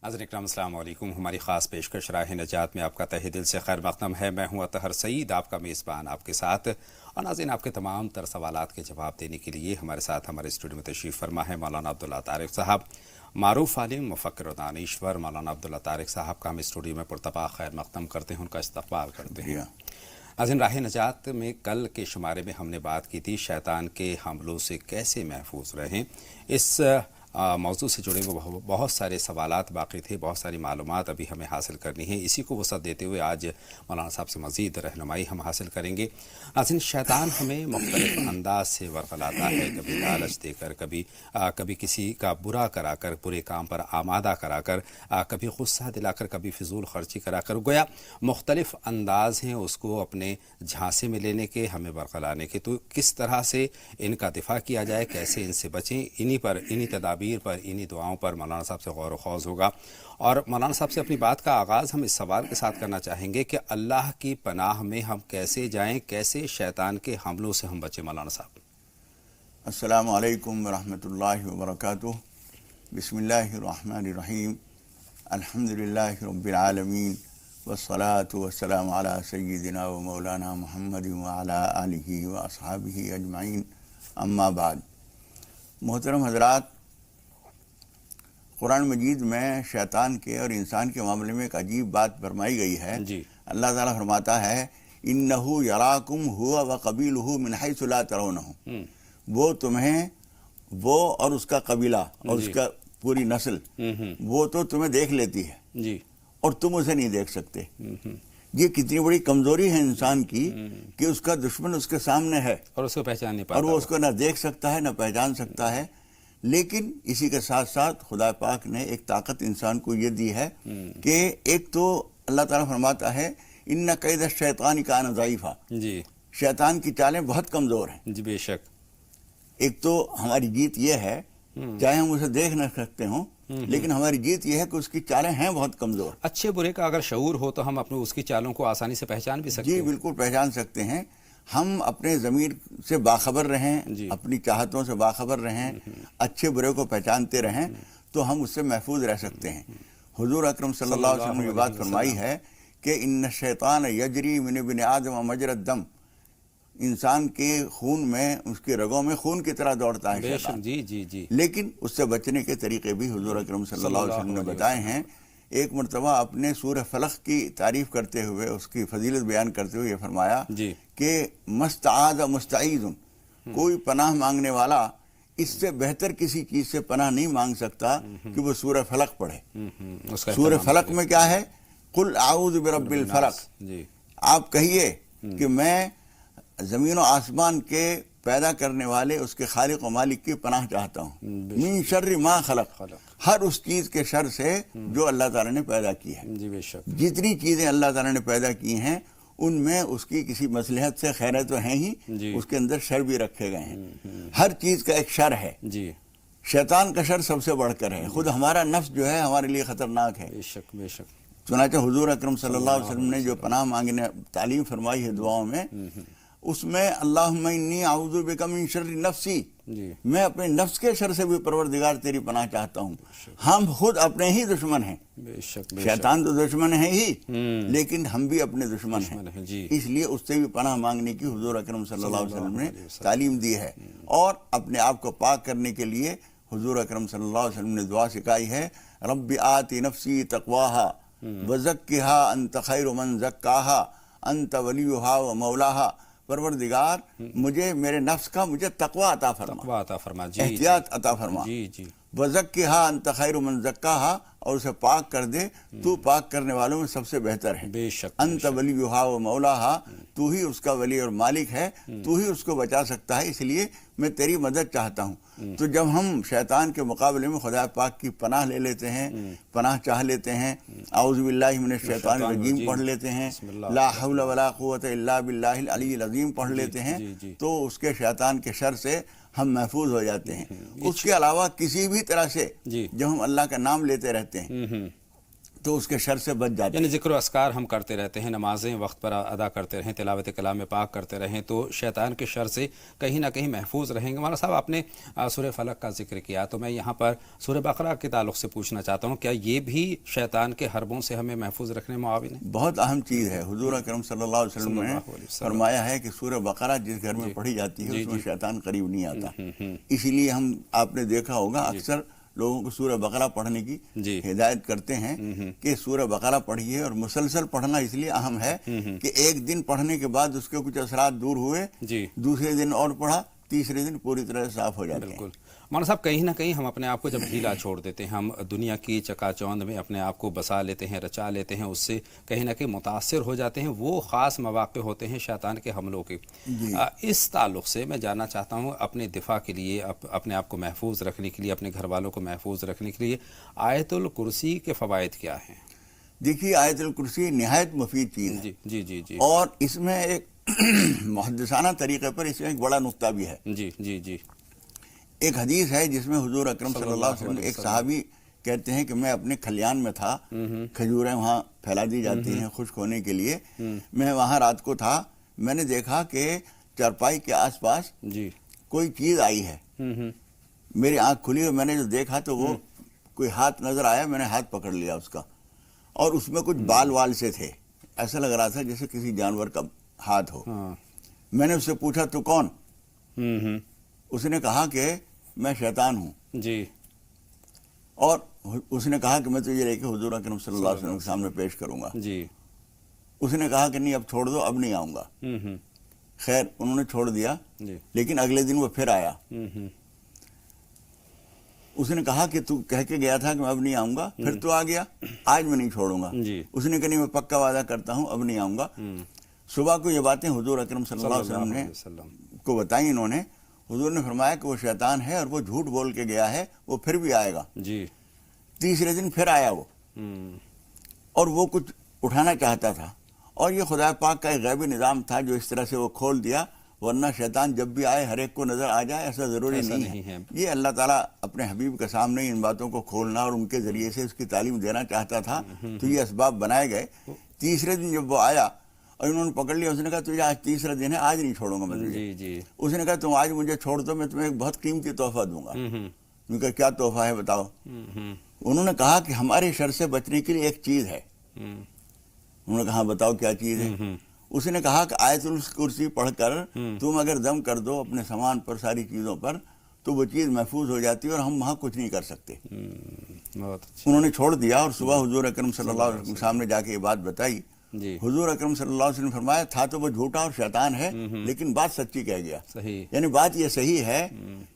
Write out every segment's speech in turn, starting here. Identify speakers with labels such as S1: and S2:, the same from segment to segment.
S1: ناظرین اکرام السلام علیکم۔ ہماری خاص پیشکش راہ نجات میں آپ کا تہہ دل سے خیر مقدم ہے۔ میں ہوں اطہر سعید، آپ کا میزبان آپ کے ساتھ، اور ناظرین آپ کے تمام تر سوالات کے جواب دینے کے لیے ہمارے ساتھ ہمارے اسٹوڈیو میں تشریف فرما ہے مولانا عبداللہ طارق صاحب، معروف عالم، مفکر و دانشور مولانا عبداللہ طارق صاحب کا ہم اسٹوڈیو میں پرتپا خیر مقدم کرتے ہیں، ان کا استقبال کرتے ہیں۔ ناظرین راہ نجات میں کل کے شمارے میں ہم نے بات کی تھی شیطان کے حملوں سے کیسے محفوظ رہیں۔ اس موضوع سے جڑے ہوئے بہت سارے سوالات باقی تھے، بہت ساری معلومات ابھی ہمیں حاصل کرنی ہے۔ اسی کو وسعت دیتے ہوئے آج مولانا صاحب سے مزید رہنمائی ہم حاصل کریں گے۔ ناظرین شیطان ہمیں مختلف انداز سے ورغلاتا ہے، کبھی لالچ دے کر، کبھی کسی کا برا کرا کر، برے کام پر آمادہ کرا کر، کبھی غصہ دلا کر، کبھی فضول خرچی کرا کر، گویا مختلف انداز ہیں اس کو اپنے جھانسے میں لینے کے، ہمیں ورغلانے کے۔ تو کس طرح سے ان کا دفاع کیا جائے، کیسے ان سے بچیں، انہی تدابیر پر، انہی دعاؤں پر مولانا صاحب سے غور و خوض ہوگا۔ اور مولانا صاحب سے اپنی بات کا آغاز ہم اس سوال کے ساتھ کرنا چاہیں گے کہ اللہ کی پناہ میں ہم کیسے جائیں، کیسے شیطان کے حملوں سے ہم بچیں مولانا صاحب؟
S2: السلام علیکم ورحمۃ اللہ وبرکاتہ۔ بسم اللہ الرحمن الرحیم۔ الحمدللہ رب العالمین، والصلاة والسلام علی سیدنا و مولانا محمد وعلی آلہ و اصحابہ اجمعین، اما بعد۔ محترم حضرات، قرآن مجید میں شیطان کے اور انسان کے معاملے میں ایک عجیب بات فرمائی گئی ہے۔ اللہ تعالیٰ فرماتا ہے اِنَّهُ يَرَاكُمْ هُوَ وَقَبِيلُهُ مِنْ حَيْثُ لَا تَرَوْنَهُمْ، وہ تمہیں، وہ اور اس کا قبیلہ اور اس کا پوری نسل، وہ تو تمہیں دیکھ لیتی ہے اور تم اسے نہیں دیکھ سکتے۔ یہ کتنی بڑی کمزوری ہے انسان کی کہ اس کا دشمن اس کے سامنے ہے
S1: اور اس کو پہچان نہیں پاتا،
S2: اور وہ اس کو نہ دیکھ سکتا ہے نہ پہچان سکتا ہے۔ لیکن اسی کے ساتھ ساتھ خدا پاک نے ایک طاقت انسان کو یہ دی ہے کہ ایک تو اللہ تعالیٰ فرماتا ہے ان قید الشیطان کان ضعیفا، شیطان کی چالیں بہت کمزور ہیں۔
S1: جی بے شک۔
S2: ایک تو ہماری جیت یہ ہے، چاہے ہم اسے دیکھ نہ سکتے ہوں لیکن ہماری جیت یہ ہے کہ اس کی چالیں ہیں بہت کمزور۔
S1: اچھے برے کا اگر شعور ہو تو ہم اپنے اس کی چالوں کو آسانی سے پہچان بھی سکتے ہیں۔
S2: جی بالکل پہچان سکتے ہیں۔ ہم اپنے ضمیر سے باخبر رہیں، اپنی چاہتوں سے باخبر رہیں، اچھے برے کو پہچانتے رہیں تو ہم اس سے محفوظ رہ سکتے ہیں۔ حضور اکرم صلی اللہ علیہ وسلم نے یہ بات فرمائی ہے کہ ان الشیطان یجری من ابن آدم مجری الدم، انسان کے خون میں، اس کے رگوں میں خون کی طرح دوڑتا ہے شیطان۔ لیکن اس سے بچنے کے طریقے بھی حضور اکرم صلی اللہ علیہ وسلم نے بتائے ہیں۔ ایک مرتبہ اپنے سورہ فلق کی تعریف کرتے ہوئے، اس کی فضیلت بیان کرتے ہوئے یہ فرمایا کہ مستعاذ مستعیذ، کوئی پناہ مانگنے والا اس سے بہتر کسی چیز سے پناہ نہیں مانگ سکتا کہ وہ سورہ فلق پڑھے۔ سورہ فلق میں کیا ہے؟ قل اعوذ برب الفلق، آپ کہیے کہ میں زمین و آسمان کے پیدا کرنے والے اس کے خالق و مالک کی پناہ چاہتا ہوں، من شر ما خلق، ہر اس چیز کے شر سے جو اللہ تعالیٰ نے پیدا کی ہے۔ جتنی چیزیں اللہ تعالیٰ نے پیدا کی ہیں ان میں اس کی کسی مصلحت سے خیریں تو ہیں ہی، اس کے اندر شر بھی رکھے گئے ہیں۔ ہر چیز کا ایک شر ہے۔ شیطان کا شر سب سے بڑھ کر ہے، خود ہمارا نفس جو ہے ہمارے لیے خطرناک ہے۔ چنانچہ حضور اکرم صلی اللہ علیہ وسلم نے جو پناہ مانگنے تعلیم فرمائی ہے دعاؤں میں، اس میں اللہم انی اعوذ بک من شر نفسی، میں اپنے نفس کے شر سے بھی پروردگار تیری پناہ چاہتا ہوں۔ ہم خود اپنے ہی دشمن ہیں، شیطان تو دشمن ہے ہی لیکن ہم بھی اپنے دشمن ہیں، اس لیے اس سے بھی پناہ مانگنے کی حضور اکرم صلی اللہ علیہ وسلم نے تعلیم دی ہے۔ اور اپنے آپ کو پاک کرنے کے لیے حضور اکرم صلی اللہ علیہ وسلم نے دعا سکھائی ہے، رب آت نفسی تقواہا وزکھا انت خیر من زکاہا انت ولیہا و مولاہا، پروردگار مجھے، میرے نفس کا مجھے تقوی عطا فرما، احتیاط عطا فرما، وزکھا انت خیر من زکاہا، اور اسے پاک کر دے، تو پاک کرنے والوں میں سب سے بہتر ہے۔ انت ولیہا و مولاہا، تو ہی اس کا ولی اور مالک ہے، تو ہی اس کو بچا سکتا ہے، اس لیے میں تیری مدد چاہتا ہوں۔ تو جب ہم شیطان کے مقابلے میں خدا پاک کی پناہ لے لیتے ہیں، پناہ چاہ لیتے ہیں، اعوذ باللہ من الشیطان الرجیم پڑھ لیتے ہیں، لا حول ولا قوت الا باللہ العلی العظیم پڑھ لیتے ہیں، تو اس کے شیطان کے شر سے ہم محفوظ ہو جاتے ہیں۔ اس کے علاوہ کسی بھی طرح سے جب ہم اللہ کا نام لیتے رہتے ہیں تو اس کے شر سے بچ جاتے ہیں.
S1: یعنی ذکر و اذکار ہم کرتے رہتے ہیں، نمازیں وقت پر ادا کرتے رہیں، تلاوت کلام پاک کرتے رہیں تو شیطان کے شر سے کہیں نہ کہیں محفوظ رہیں گے. مولانا صاحب آپ نے سورہ فلق کا ذکر کیا تو میں یہاں پر سورہ بقرہ کے تعلق سے پوچھنا چاہتا ہوں، کیا یہ بھی شیطان کے حربوں سے ہمیں محفوظ رکھنے معاون ہے؟
S2: بہت اہم چیز ہے. حضور اکرم صلی اللہ علیہ وسلم نے فرمایا ہے کہ سورہ بقرہ جس گھر میں پڑھی جاتی ہے اس میں شیطان قریب نہیں آتا. اسی لیے آپ نے دیکھا ہوگا اکثر لوگوں کو سورہ بقرہ پڑھنے کی ہدایت کرتے ہیں کہ سورہ بقرہ پڑھیے، اور مسلسل پڑھنا اس لیے اہم ہے کہ ایک دن پڑھنے کے بعد اس کے کچھ اثرات دور ہوئے، دوسرے دن اور پڑھا، تیسرے دن پوری طرح سے صاف ہو جاتے ہیں.
S1: بالکل مولانا صاحب، کہیں نہ کہیں ہم اپنے آپ کو جب ڈھیلا چھوڑ دیتے ہیں، ہم دنیا کی چکا چوند میں اپنے آپ کو بسا لیتے ہیں، رچا لیتے ہیں، اس سے کہیں نہ کہیں متاثر ہو جاتے ہیں. وہ خاص مواقع ہوتے ہیں شیطان کے حملوں کے. اس تعلق سے میں جاننا چاہتا ہوں اپنے دفاع کے لیے، اپنے آپ کو محفوظ رکھنے کے لیے، اپنے گھر والوں کو محفوظ رکھنے کے لیے آیت الکرسی کے فوائد کیا ہیں؟
S2: دیکھیے، آیت الکرسی نہایت مفید چیز ہے.
S1: جی جی جی.
S2: اور اس میں ایک محدثانہ طریقے پر اس میں ایک بڑا نقطہ بھی ہے.
S1: جی جی جی.
S2: ایک حدیث ہے جس میں حضور اکرم صلی اللہ علیہ وسلم ایک صحابی کہتے ہیں کہ میں اپنے کھلیان میں تھا، کھجوریں وہاں پھیلا دی جاتی ہیں خشک ہونے کے لیے. میں وہاں رات کو تھا، میں نے دیکھا کہ چارپائی کے آس پاس کوئی چیز آئی ہے. میری آنکھ کھلی اور میں نے جو دیکھا تو وہ کوئی ہاتھ نظر آیا. میں نے ہاتھ پکڑ لیا اس کا، اور اس میں کچھ بال وال سے تھے. ایسا لگ رہا تھا جیسے کسی جانور کا ہاتھ ہو. میں نے اس سے پوچھا تو کون؟ اس نے کہا کہ میں شیطان ہوں.
S1: جی.
S2: اور اس نے کہا کہ میں تجھے لے کے حضور اکرم صلی اللہ علیہ وسلم کے سامنے پیش کروں گا.
S1: جی.
S2: اس نے کہا کہ نہیں، اب چھوڑ دو، اب نہیں آؤں گا. خیر انہوں نے چھوڑ دیا. لیکن اگلے دن وہ پھر آیا. اس نے کہا کہ تو کہہ کے گیا تھا کہ میں اب نہیں آؤں گا، پھر تو آ گیا، آج میں نہیں چھوڑوں گا. اس نے کہا نہیں، میں پکا وعدہ کرتا ہوں اب نہیں آؤں گا. صبح کو یہ باتیں حضور اکرم صلی اللہ علیہ وسلم نے کو بتائیں. انہوں نے حضور نے فرمایا کہ وہ شیطان ہے اور وہ جھوٹ بول کے گیا ہے، وہ پھر بھی آئے گا. تیسرے دن پھر آیا وہ، اور وہ کچھ اٹھانا چاہتا تھا، اور یہ خدا پاک کا ایک غیبی نظام تھا جو اس طرح سے وہ کھول دیا. ورنہ شیطان جب بھی آئے ہر ایک کو نظر آ جائے ایسا ضروری نہیں ہے. یہ اللہ تعالیٰ اپنے حبیب کے سامنے ان باتوں کو کھولنا اور ان کے ذریعے سے اس کی تعلیم دینا چاہتا تھا، تو یہ اسباب بنائے گئے. تیسرے دن جب وہ آیا اور انہوں نے پکڑ لیا، اس نے کہا تجھے آج تیسرا دن ہے، آج نہیں چھوڑوں گا میں تجھے. اس نے کہا تم آج مجھے چھوڑ دو، میں تمہیں ایک بہت قیمتی تحفہ دوں گا. میں کہا کیا تحفہ ہے بتاؤ. انہوں نے کہا کہ ہمارے شر سے بچنے کے لیے ایک چیز ہے. انہوں نے کہا بتاؤ کیا چیز ہے. اس نے کہا کہ آیت الکرسی پڑھ کر تم اگر دم کر دو اپنے سامان پر، ساری چیزوں پر، تو وہ چیز محفوظ ہو جاتی ہے اور ہم وہاں کچھ نہیں کر سکتے. انہوں نے چھوڑ دیا اور صبح حضور اکرم صلی اللہ علیہ وسلم کے سامنے جا کے یہ بات بتائی. حضور اکرم صلی اللہ علیہ وسلم نے فرمایا تھا تو وہ جھوٹا اور شیطان ہے، لیکن بات سچی کہہ گیا. یعنی بات یہ صحیح ہے.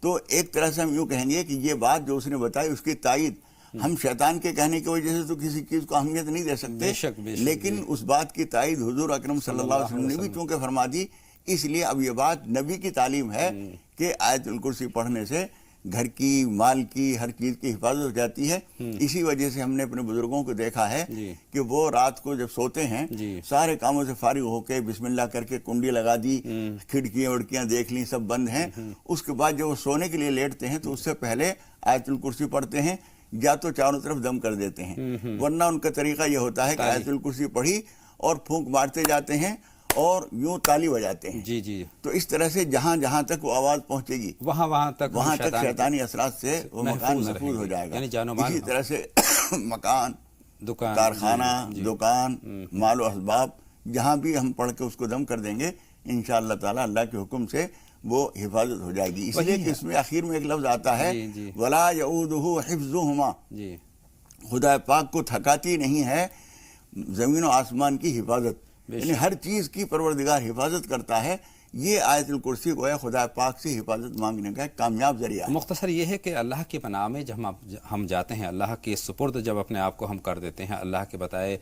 S2: تو ایک طرح سے ہم یوں کہیں گے کہ یہ بات جو اس نے بتائی اس کی تائید ہم شیطان کے کہنے کی وجہ سے تو کسی چیز کو اہمیت نہیں دے سکتے، لیکن اس بات کی تائید حضور اکرم صلی اللہ علیہ وسلم نے بھی چونکہ فرما دی، اس لیے اب یہ بات نبی کی تعلیم ہے کہ آیت الکرسی پڑھنے سے گھر کی، مال کی، ہر چیز کی حفاظت ہو جاتی ہے. اسی وجہ سے ہم نے اپنے بزرگوں کو دیکھا ہے کہ وہ رات کو جب سوتے ہیں سارے کاموں سے فارغ ہو کے بسم اللہ کر کے کنڈی لگا دی، کھڑکیاں وڑکیاں دیکھ لی سب بند ہیں. اس کے بعد جب وہ سونے کے لیے لیٹتے ہیں تو اس سے پہلے آیت الکرسی پڑھتے ہیں، یا تو چاروں طرف دم کر دیتے ہیں. ورنہ ان کا طریقہ یہ ہوتا ہے کہ آیت الکرسی پڑھی اور پھونک مارتے جاتے ہیں اور یوں تالی بجاتے ہیں. تو اس طرح سے جہاں جہاں تک وہ آواز پہنچے گی وہاں تک شیطانی اثرات سے وہ مکان محفوظ ہو جائے گا. اسی طرح سے مکان، کارخانہ، دکان، مال و اسباب، جہاں بھی ہم پڑھ کے اس کو دم کر دیں گے انشاءاللہ تعالی اللہ کے حکم سے وہ حفاظت ہو جائے گی. اس لیے کہ اس میں آخر میں ایک لفظ آتا ہے وَلَا يَعُودُهُ حِفْظُهُمَا. خدا پاک کو تھکاتی نہیں ہے زمین و آسمان کی حفاظت، یعنی ہر چیز کی پروردگار حفاظت کرتا ہے. یہ آیت الکرسی کو ہے خدا پاک سے حفاظت مانگنے کا ایک کامیاب ذریعہ ہے.
S1: مختصر یہ ہے کہ اللہ کے پناہ میں جب ہم جاتے ہیں، اللہ کے سپرد جب اپنے آپ کو ہم کر دیتے ہیں، اللہ کے بتائے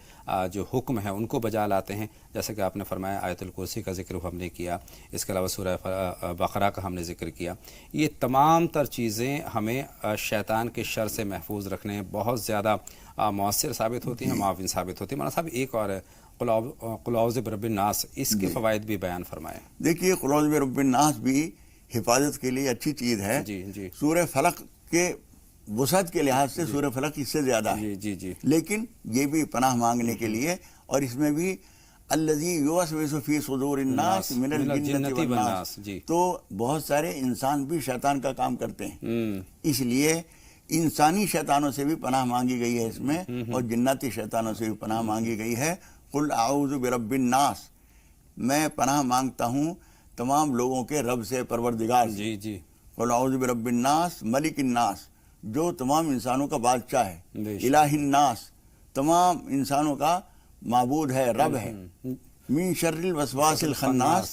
S1: جو حکم ہیں ان کو بجا لاتے ہیں، جیسے کہ آپ نے فرمایا آیت الکرسی کا ذکر ہم نے کیا، اس کے علاوہ سورہ بقرہ کا ہم نے ذکر کیا. یہ تمام تر چیزیں ہمیں شیطان کے شر سے محفوظ رکھنے بہت زیادہ مؤثر ثابت ہوتی ہیں، معاون ثابت ہوتی ہیں. مولانا صاحب ایک اور قل اعوذ برب الناس، اس کے فوائد بھی بیان فرمائیں.
S2: دیکھیے قل اعوذ برب الناس بھی حفاظت کے لیے اچھی چیز ہے. سورہ فلق کے وسعت کے لحاظ سے سورہ فلق اس سے زیادہ ہے،
S1: جی جی،
S2: لیکن یہ بھی پناہ مانگنے کے لیے، اور اس میں بھی الذی یوسوس فی صدور الناس من الجنۃ والناس، تو بہت سارے انسان بھی شیطان کا کام کرتے ہیں، اس لیے انسانی شیطانوں سے بھی پناہ مانگی گئی ہے اس میں، اور جناتی شیطانوں سے بھی پناہ مانگی گئی ہے۔ قل اعوذ برب الناس، میں پناہ مانگتا ہوں تمام لوگوں کے رب سے، پروردگار سے۔
S1: جی جی،
S2: قل اعوذ برب الناس ملک الناس، جو تمام انسانوں کا بادشاہ ہے،
S1: بے شک۔
S2: الہ الناس، تمام انسانوں کا معبود ہے، رب ہے۔ من شر الوسواس الخناس،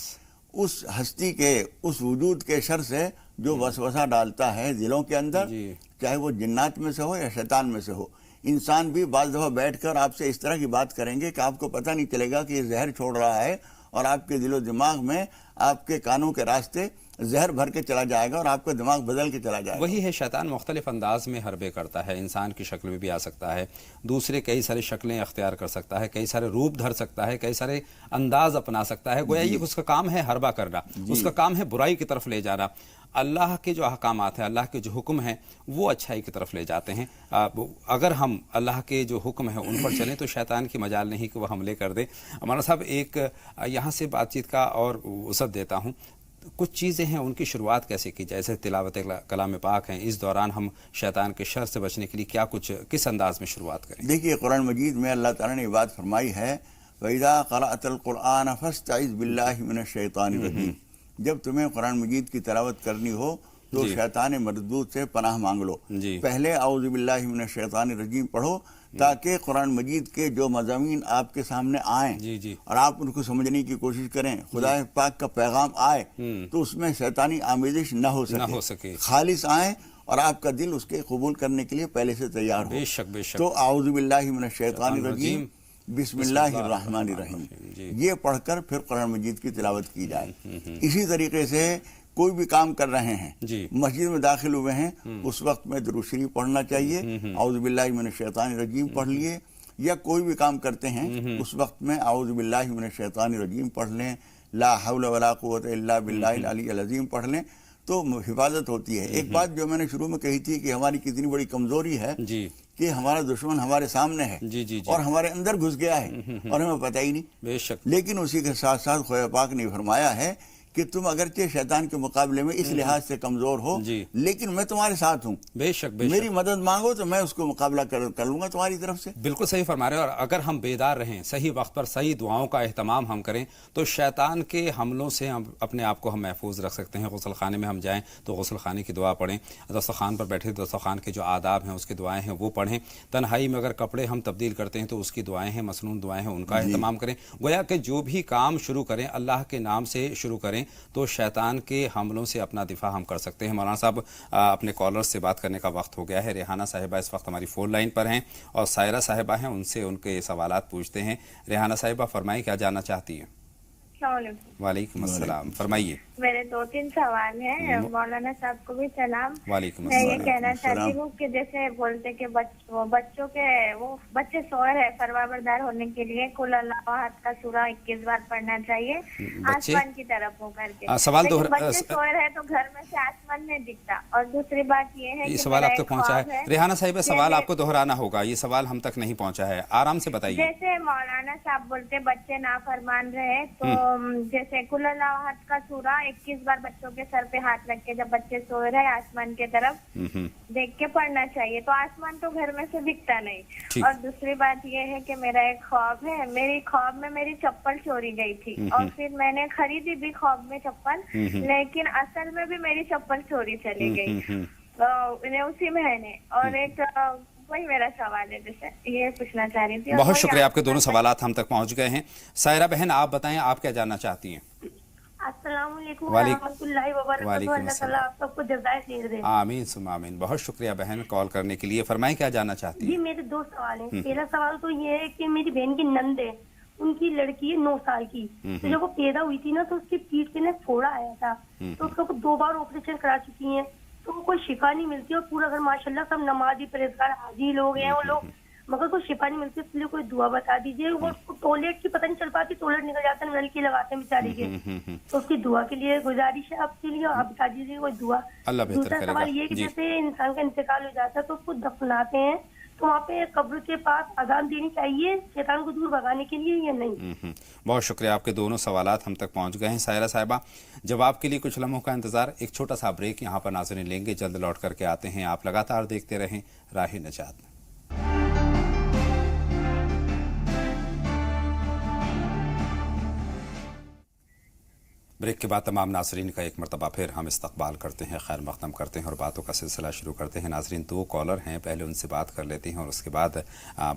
S2: اس ہستی کے، اس وجود کے شر سے جو وسوسہ ڈالتا ہے دلوں کے اندر،
S1: جی،
S2: چاہے وہ جنات میں سے ہو یا شیطان میں سے ہو۔ انسان بھی بعض دفعہ بیٹھ کر آپ سے اس طرح کی بات کریں گے کہ آپ کو پتہ نہیں چلے گا کہ یہ زہر چھوڑ رہا ہے، اور آپ کے دل و دماغ میں، آپ کے کانوں کے راستے زہر بھر کے چلا جائے گا، اور آپ کا دماغ بدل کے چلا جائے گا۔
S1: وہی ہے، شیطان مختلف انداز میں حربے کرتا ہے، انسان کی شکل میں بھی آ سکتا ہے، دوسرے کئی سارے شکلیں اختیار کر سکتا ہے، کئی سارے روپ دھر سکتا ہے، کئی سارے انداز اپنا سکتا ہے، گویا یہ اس کا کام ہے حربہ کرنا، اس کا کام ہے برائی کی طرف لے جانا۔ اللہ کے جو احکامات ہیں، اللہ کے جو حکم ہیں، وہ اچھائی کی طرف لے جاتے ہیں۔ اگر ہم اللہ کے جو حکم ہیں ان پر چلیں تو شیطان کی مجال نہیں کہ وہ حملے کر دے۔ مولانا صاحب، ایک یہاں سے بات چیت کا اور وسعت دیتا ہوں، کچھ چیزیں ہیں ان کی شروعات کیسے کی جائے، جیسے تلاوت کلام پاک ہیں، اس دوران ہم شیطان کے شر سے بچنے کے لیے کیا کچھ، کس انداز میں شروعات کریں؟
S2: دیکھیے، قرآن مجید میں اللہ تعالیٰ نے یہ بات فرمائی ہے، وَإِذَا قَرَأْتَ الْقُرْآنَ فَاسْتَعِذْ بِاللَّهِ مِنَ الشَّيْطَانِ الرَّجِيمِ، جب تمہیں قرآن مجید کی تلاوت کرنی ہو تو شیطان مردود سے پناہ مانگ لو۔ پہلے اعوذ باللہ من الشیطان الرجیم پڑھو، تاکہ قرآن مجید کے جو مضامین آپ کے سامنے آئیں اور آپ ان کو سمجھنے کی کوشش کریں، خدا پاک کا پیغام آئے تو اس میں شیطانی آمیزش نہ ہو سکے، خالص آئیں اور آپ کا دل اس کے قبول کرنے کے لیے پہلے سے تیار ہو۔
S1: بے شک بے شک۔
S2: تو اعوذ باللہ من الشیطان الرجیم بسم اللہ الرحمن الرحیم، یہ پڑھ کر پھر قرآن مجید کی تلاوت کی جائے۔ اسی طریقے سے کوئی بھی کام کر رہے ہیں، مسجد میں داخل ہوئے ہیں، اس وقت میں درود شریف پڑھنا چاہیے، اعوذ باللہ من الشیطان الرجیم پڑھ لیے، یا کوئی بھی کام کرتے ہیں اس وقت میں اعوذ باللہ من الشیطان الرجیم پڑھ لیں، لا حول ولا قوت الا باللہ العلی العظیم پڑھ لیں، تو حفاظت ہوتی ہے۔ ایک بات جو میں نے شروع میں کہی تھی کہ ہماری کتنی بڑی کمزوری ہے کہ ہمارا دشمن ہمارے سامنے ہے اور ہمارے اندر گھس گیا ہے اور ہمیں پتہ ہی نہیں،
S1: بے شک۔
S2: لیکن اسی کے ساتھ ساتھ خدا پاک نے فرمایا ہے کہ تم اگرچہ شیطان کے مقابلے میں اس لحاظ سے کمزور ہو، لیکن میں تمہارے ساتھ ہوں،
S1: بے شک بے شک،
S2: میری مدد مانگو تو میں اس کو مقابلہ کر لوں گا تمہاری طرف سے۔
S1: بالکل صحیح فرما رہے ہیں، اور اگر ہم بیدار رہیں، صحیح وقت پر صحیح دعاؤں کا اہتمام ہم کریں تو شیطان کے حملوں سے ہم اپنے آپ کو محفوظ رکھ سکتے ہیں۔ غسل خانے میں ہم جائیں تو غسل خانے کی دعا پڑھیں، دسترخوان پر بیٹھے دسترخوان کے جو آداب ہیں اس کی دعائیں ہیں وہ پڑھیں، تنہائی میں اگر کپڑے ہم تبدیل کرتے ہیں تو اس کی دعائیں ہیں، مسنون دعائیں ہیں، ان کا اہتمام کریں۔ گویا کہ جو بھی کام شروع کریں اللہ کے نام سے شروع کریں تو شیطان کے حملوں سے اپنا دفاع ہم کر سکتے ہیں۔ مولانا صاحب، اپنے کالرز سے بات کرنے کا وقت ہو گیا ہے۔ ریحانہ صاحبہ اس وقت ہماری فون لائن پر ہیں اور سائرہ صاحبہ ہیں، ان سے ان کے سوالات پوچھتے ہیں۔ ریحانہ صاحبہ فرمائیں، کیا جاننا چاہتی ہیں؟
S3: السلام علیکم۔
S1: وعلیکم السلام، فرمائیے۔
S3: میرے 2-3 سوال ہیں، مولانا صاحب کو بھی سلام۔
S1: وعلیکم
S3: میں
S1: السلام۔
S3: یہ کہنا چاہتی ہوں کہ جیسے بولتے کہ بچوں کے وہ بچے سوئے ہیں، فرمانبردار ہونے کے لیے قل اللہ احد کا سورہ 21 بار پڑھنا چاہیے آسمان کی طرف ہو کر کے۔
S1: سوال
S3: بچے سوئے رہے تو گھر میں سے آسمان نہیں دکھتا۔ اور دوسری بات یہ ہے
S1: یہ
S3: کہ
S1: سوال آپ تک پہنچا ہے ریحانہ صاحبہ، سوال آپ کو دہرانا ہوگا، یہ سوال ہم تک نہیں پہنچا ہے، آرام سے بتائیے۔
S3: جیسے مولانا صاحب بولتے بچے نافرمان رہے تو جیسے قل اللہ احد کا سورہ 21 بار بچوں کے سر پہ ہاتھ رکھ کے جب بچے سوئے رہے آسمان کی طرف دیکھ کے پڑھنا چاہیے، تو آسمان تو گھر میں سے دکھتا نہیں۔ اور دوسری بات یہ ہے کہ میرا ایک خواب ہے، میری خواب میں میری چپل چوری گئی تھی اور پھر میں نے خریدی بھی خواب میں چپل، لیکن اصل میں بھی میری چپل چوری چلی گئی اسی مہینے۔ اور ایک وہی میرا سوال ہے، جیسے یہ پوچھنا چاہ رہی تھی۔
S1: بہت شکریہ، آپ کے دونوں سوالات ہم تک پہنچ گئے ہیں۔ سائرہ بہن، آپ بتائیں آپ کیا جاننا چاہتی ہیں؟
S4: السلام علیکم ورحمۃ اللہ وبرکاتہ۔ اللہ تعالیٰ آپ سب کو جزائے خیر دے۔
S1: آمین ثم آمین۔ بہت شکریہ بہن کال کرنے کے لیے، فرمائیں کیا جاننا چاہتی ہیں؟
S4: جی میرے 2 سوال ہیں۔ پہلا سوال تو یہ ہے کہ میری بہن کی نند ہے، ان کی لڑکی ہے 9 سال کی، تو جب وہ پیدا ہوئی تھی نا تو اس کی پیٹھ پہ پھوڑا آیا تھا، تو اس کو 2 بار آپریشن کرا چکی ہیں، تو کوئی شفا نہیں ملتی، اور پورا گھر ماشاء اللہ سب نمازی پرہیزگار حاجی لوگ ہیں، وہ لوگ मगर कोई शिफा नहीं मिलती, इसलिए कोई दुआ बता दीजिए। वो टॉयलेट की पता नहीं चल पाती, टॉयलेट निकल जाता है, नल की लगाते हैं बेचारी के, तो उसकी दुआ के लिए गुजारिश है आपके लिए, आप बता दीजिए कोई दुआ।
S1: अल्लाह बेहतर
S4: दूसरा
S1: करेगा।
S4: सवाल ये कि
S1: जी।
S4: जैसे इंसान का इंतकाल हो जाता है तो उसको दफनाते हैं, तो वहाँ पे कब्र के पास अजान देनी चाहिए शैतान को दूर भगाने के लिए या नहीं?
S1: बहुत शुक्रिया, आपके दोनों सवालात हम तक पहुंच गए हैं। सायरा साहिबा, जवाब के लिए कुछ लम्हों का इंतजार, एक छोटा सा ब्रेक यहाँ पर नाज़रीन लेंगे, जल्द लौट करके आते हैं। आप लगातार देखते रहें राह निजात। ब्रेक के बाद तमाम नाजरीन का एक मरतबा फिर हम इस्तकबाल करते हैं, खैर मक़दम करते हैं और बातों का सिलसिला शुरू करते हैं। नाजरीन, 2 कॉलर हैं, पहले उनसे बात कर लेते हैं और उसके बाद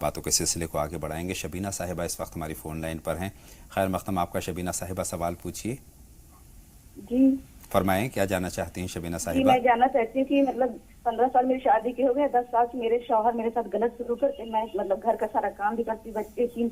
S1: बातों के सिलसिले को आगे बढ़ाएंगे। शबीना साहिबा इस वक्त हमारी फ़ोन लाइन पर हैं। खैर मक़दम आपका। शबीना साहिबा, सवाल पूछिए।
S5: जी
S1: फरमाएं, क्या जानना चाहती हैं शबीना
S5: जी,
S1: साहिबा?
S5: मैं जानना चाहती हूँ कि मतलब 15 साल मेरी शादी के हो गए, 10 साल से मेरे शौहर मेरे साथ गलत शुरू करते। मैं मतलब घर का सारा काम भी करती, बच्चे 3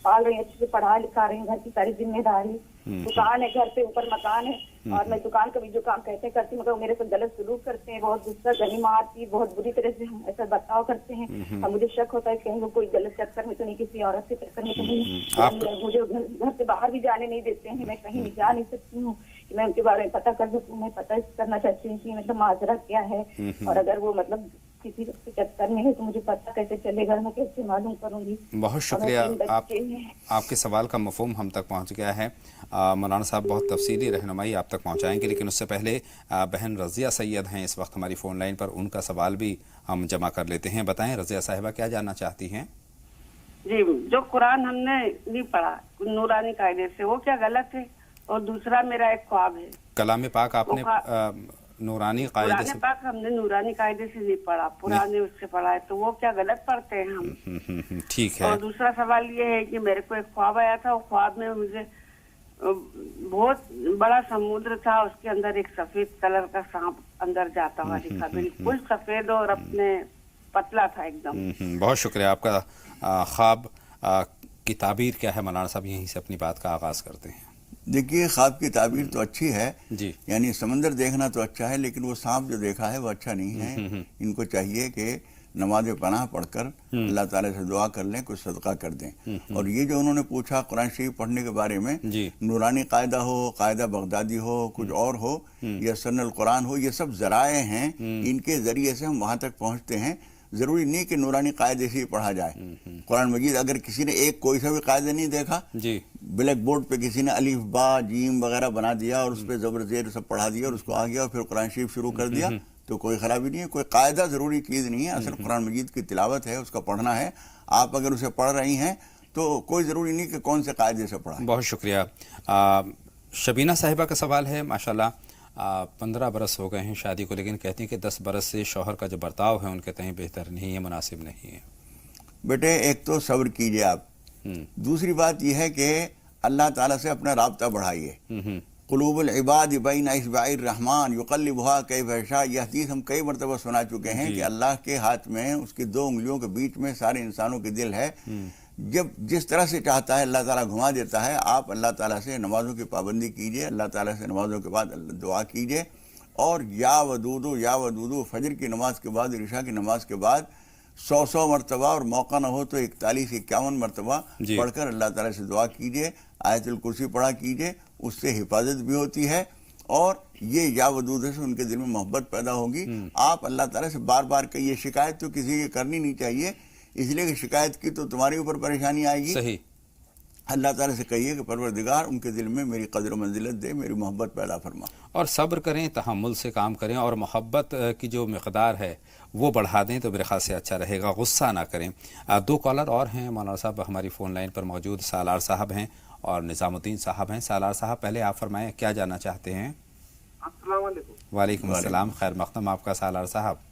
S5: पाल रही, अच्छे से पढ़ा लिखा रही, घर की सारी जिम्मेदारी, दुकान है, घर पे ऊपर मकान है, और मैं दुकान का भी जो काम कहते करती हूँ, मगर वो मेरे साथ गलत सलूक करते हैं, बहुत गुस्सा गनी मारती, बहुत बुरी तरह से हम ऐसा बर्ताव करते हैं। और मुझे शक होता है कहीं वो कोई गलत चक्कर में तो नहीं, किसी औरत के चक्कर में तो नहीं। मुझे घर से बाहर भी जाने नहीं देते हैं, मैं कहीं भी जा नहीं सकती हूँ कि मैं उनके बारे में पता कर सकूँ। मैं पता करना चाहती हूँ कि मतलब माजरा क्या है, और अगर वो मतलब किसी के चक्कर में है तो मुझे पता कैसे चलेगा, मैं कैसे मालूम करूंगी।
S1: बहुत शुक्रिया, आपके सवाल का मफ़हूम हम तक पहुंच गया है। मौलाना साहब बहुत तफसीली रहनुमाई आप तक पहुंचाएंगे, लेकिन उससे पहले बहन रज़िया सैयद हैं इस वक्त हमारी फ़ोन लाइन पर, उनका सवाल भी हम जमा कर लेते हैं। बताएं रज़िया साहिबा, क्या जानना चाहती हैं?
S6: जी, जो कुरान हमने नहीं पढ़ा नूरानी कायदे से, वो क्या गलत है? और दूसरा मेरा एक ख्वाब है,
S1: कलाम पाक आपने नूरानी कायदे से,
S6: पाक हमने नूरानी कायदे से नहीं पढ़ा, पुराने उससे पढ़ा है, तो वो क्या गलत पढ़ते हैं हम?
S1: ठीक है।
S6: और दूसरा सवाल ये है कि मेरे को एक ख्वाब आया था, वो ख्वाब में मुझे बहुत बड़ा समुद्र था, उसके अंदर एक सफेद कलर का सांप अंदर जाता हुआ दिखा, बिल्कुल सफेद और अपने पतला था एकदम।
S1: बहुत शुक्रिया। आपका ख्वाब की ताबीर क्या है मौलाना साहब? यहीं से अपनी बात का आगाज करते हैं।
S2: देखिए, ख्वाब की ताबीर तो अच्छी है
S1: जी,
S2: यानी समंदर देखना तो अच्छा है, लेकिन वो सांप जो देखा है वो अच्छा नहीं है। इनको चाहिए कि नमाज पनाह पढ़कर अल्लाह ताला से दुआ कर लें, कुछ सदका कर दें। और ये जो उन्होंने पूछा कुरान शरीफ पढ़ने के बारे में, नूरानी कायदा हो, कायदा बगदादी हो, कुछ और हो, या सनल कुरान हो, ये सब जराए हैं, इनके जरिए से हम वहाँ तक पहुँचते हैं। जरूरी नहीं कि नूरानी कायदे से ही पढ़ा जाए। कुरान मजीद अगर किसी ने एक कोई सा भी कायदा नहीं देखा, ब्लैक बोर्ड पे किसी ने अलिफ बा जीम वगैरह बना दिया और उस पर जबर जेर सब पढ़ा दिया और उसको आ गया और फिर कुरान शरीफ शुरू कर दिया, तो कोई खराबी नहीं है। कोई कायदा जरूरी चीज़ नहीं है। असल कुरान मजीद की तिलावत है, उसका पढ़ना है। आप अगर उसे पढ़ रही हैं तो कोई ज़रूरी नहीं कि कौन से कायदे से पढ़ा।
S1: बहुत शुक्रिया। शबीना साहिबा का सवाल है, माशाल्लाह 15 बरस हो गए हैं शादी को, लेकिन कहती हैं कि 10 बरस से शौहर का जो बर्ताव है उनके तहीं बेहतर नहीं है, मुनासिब नहीं है।
S2: बेटे, एक तो सब्र कीजिए आप, दूसरी बात यह है कि अल्लाह ताला से अपना राब्ता बढ़ाइए। क़ुलूबुल इबाद बैन इस्बाइर रहमान युक़ल्लिबुहा कैफ़ यशा, यह हदीस हम कई मरतबा सुना चुके हैं कि अल्लाह के हाथ में, उसकी 2 उंगलियों के बीच में सारे इंसानों के दिल है। जब जिस तरह से चाहता है अल्लाह ताला घुमा देता है। आप अल्लाह ताला से नमाज़ों की पाबंदी कीजिए, अल्लाह ताला से नमाज़ों के बाद दुआ कीजिए, और या वदूदू फजर की नमाज के बाद, इशा की नमाज के बाद 100 मरतबा, और मौका ना हो तो 41-51 मरतबा पढ़कर अल्लाह ताला से दुआ कीजिए। आयतुल कुर्सी पढ़ा कीजिए, उससे हिफाजत भी होती है, और ये या वदूद से उनके दिल में मोहब्बत पैदा होगी। आप अल्लाह ताला से बार बार कहिए, शिकायत तो किसी की करनी नहीं चाहिए, इसलिए कि शिकायत की तो तुम्हारे ऊपर परेशानी आएगी।
S1: सही।
S2: अल्लाह ताला से कहिए कि परवरदिगार उनके दिल में मेरी कदर मंजिलत दे, मेरी मोहब्बत पैदा फरमा।
S1: और सब्र करें, तहम्मुल से काम करें, और मोहब्बत की जो मकदार है वो बढ़ा दें तो मेरे ख्याल से अच्छा रहेगा। गुस्सा ना करें। 2 कॉलर और हैं मौलाना साहब हमारी फ़ोन लाइन पर मौजूद, सालार साहब हैं और निज़ामुद्दीन साहब हैं। सालार साहब, पहले आप फरमाएं, क्या जानना चाहते हैं?
S7: अस्सलाम वालेकुम।
S1: वालेकुम अस्सलाम, खैर मक़दम आपका सालार साहब।